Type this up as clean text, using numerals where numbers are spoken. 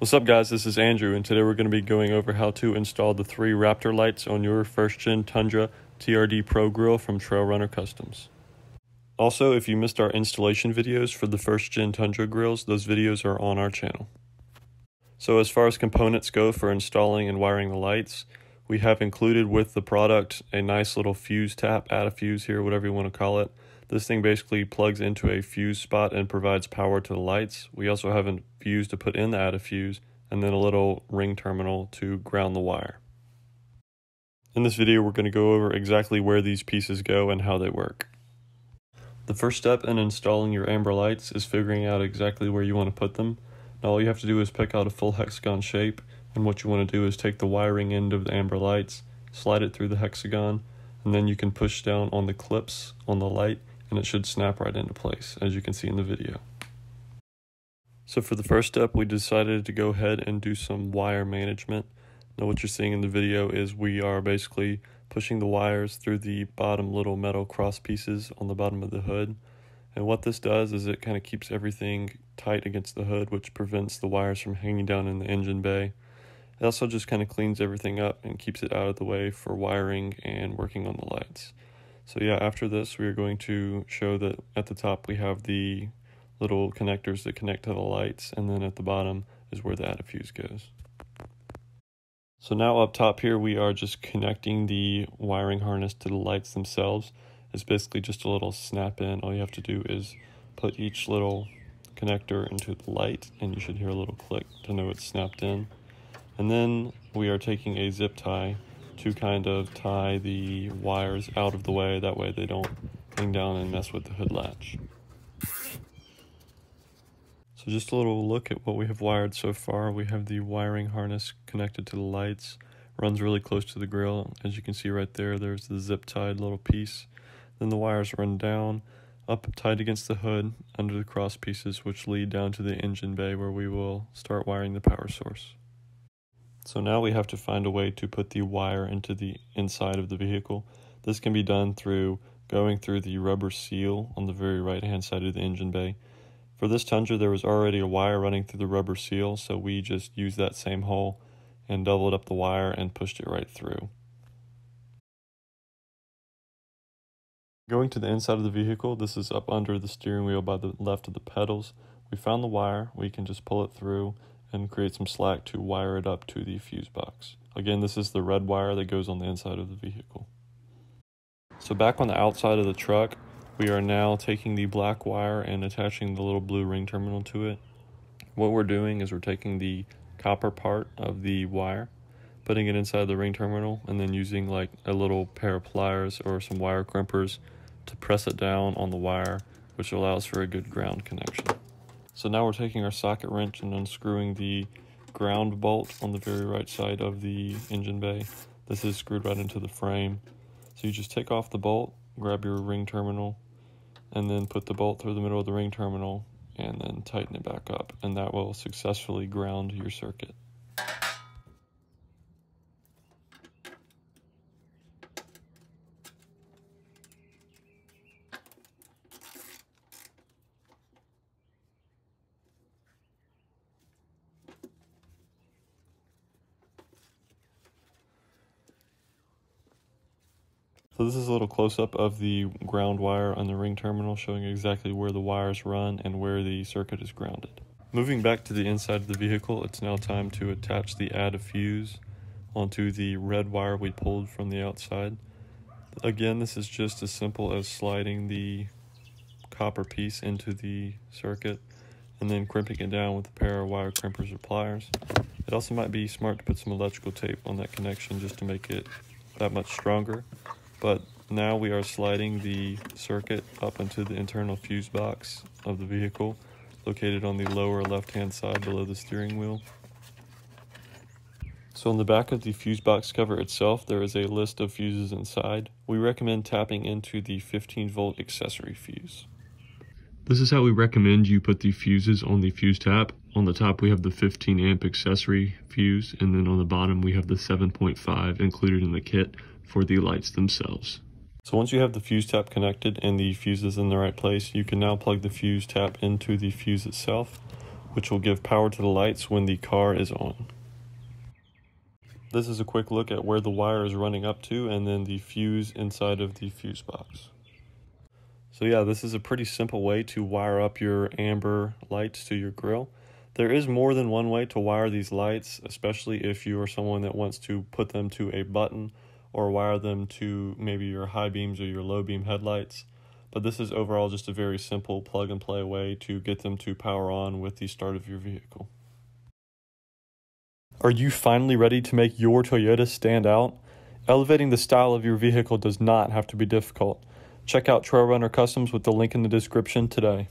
What's up guys, this is Andrew and today we're going to be going over how to install the 3 Raptor lights on your 1st Gen Tundra TRD Pro grill from Trail Runner Customs. Also, if you missed our installation videos for the 1st Gen Tundra grills, those videos are on our channel. So as far as components go for installing and wiring the lights, we have included with the product a nice little fuse tap, add a fuse here, whatever you want to call it. This thing basically plugs into a fuse spot and provides power to the lights. We also have a fuse to put in the add a fuse, and then a little ring terminal to ground the wire. In this video, we're going to go over exactly where these pieces go and how they work. The first step in installing your amber lights is figuring out exactly where you want to put them. Now all you have to do is pick out a full hexagon shape, and what you want to do is take the wiring end of the amber lights, slide it through the hexagon, and then you can push down on the clips on the light and it should snap right into place, as you can see in the video. So for the first step, we decided to go ahead and do some wire management. Now what you're seeing in the video is we are basically pushing the wires through the bottom little metal cross pieces on the bottom of the hood. And what this does is it kind of keeps everything tight against the hood, which prevents the wires from hanging down in the engine bay. It also just kind of cleans everything up and keeps it out of the way for wiring and working on the lights. So yeah, after this, we are going to show that at the top we have the little connectors that connect to the lights, and then at the bottom is where the add a fuse goes. So now up top here, we are just connecting the wiring harness to the lights themselves. It's basically just a little snap in. All you have to do is put each little connector into the light, and you should hear a little click to know it's snapped in. And then we are taking a zip tie to kind of tie the wires out of the way, that way they don't hang down and mess with the hood latch. So just a little look at what we have wired so far. We have the wiring harness connected to the lights, runs really close to the grill. As you can see right there, there's the zip tied little piece. Then the wires run down, up tight against the hood, under the cross pieces, which lead down to the engine bay where we will start wiring the power source. So now we have to find a way to put the wire into the inside of the vehicle. This can be done through going through the rubber seal on the very right hand side of the engine bay. For this Tundra, there was already a wire running through the rubber seal, so we just used that same hole and doubled up the wire and pushed it right through. Going to the inside of the vehicle, this is up under the steering wheel by the left of the pedals. We found the wire, we can just pull it through and create some slack to wire it up to the fuse box. Again, this is the red wire that goes on the inside of the vehicle. So back on the outside of the truck, we are now taking the black wire and attaching the little blue ring terminal to it. What we're doing is we're taking the copper part of the wire, putting it inside the ring terminal, and then using like a little pair of pliers or some wire crimpers to press it down on the wire, which allows for a good ground connection. So now we're taking our socket wrench and unscrewing the ground bolt on the very right side of the engine bay. This is screwed right into the frame. So you just take off the bolt, grab your ring terminal, and then put the bolt through the middle of the ring terminal and then tighten it back up, and that will successfully ground your circuit. So this is a little close-up of the ground wire on the ring terminal, showing exactly where the wires run and where the circuit is grounded. Moving back to the inside of the vehicle, it's now time to attach the add a fuse onto the red wire we pulled from the outside. Again, this is just as simple as sliding the copper piece into the circuit and then crimping it down with a pair of wire crimpers or pliers. It also might be smart to put some electrical tape on that connection just to make it that much stronger. But now we are sliding the circuit up into the internal fuse box of the vehicle, located on the lower left-hand side below the steering wheel. So on the back of the fuse box cover itself, there is a list of fuses inside. We recommend tapping into the 15-volt accessory fuse. This is how we recommend you put the fuses on the fuse tap. On the top we have the 15 amp accessory fuse, and then on the bottom we have the 7.5 included in the kit for the lights themselves. So once you have the fuse tap connected and the fuse is in the right place, you can now plug the fuse tap into the fuse itself. which will give power to the lights when the car is on. This is a quick look at where the wire is running up to and then the fuse inside of the fuse box. So yeah, this is a pretty simple way to wire up your amber lights to your grill. There is more than one way to wire these lights, especially if you are someone that wants to put them to a button or wire them to maybe your high beams or your low beam headlights. But this is overall just a very simple plug and play way to get them to power on with the start of your vehicle. Are you finally ready to make your Toyota stand out? Elevating the style of your vehicle does not have to be difficult. Check out Trail Runner Customs with the link in the description today.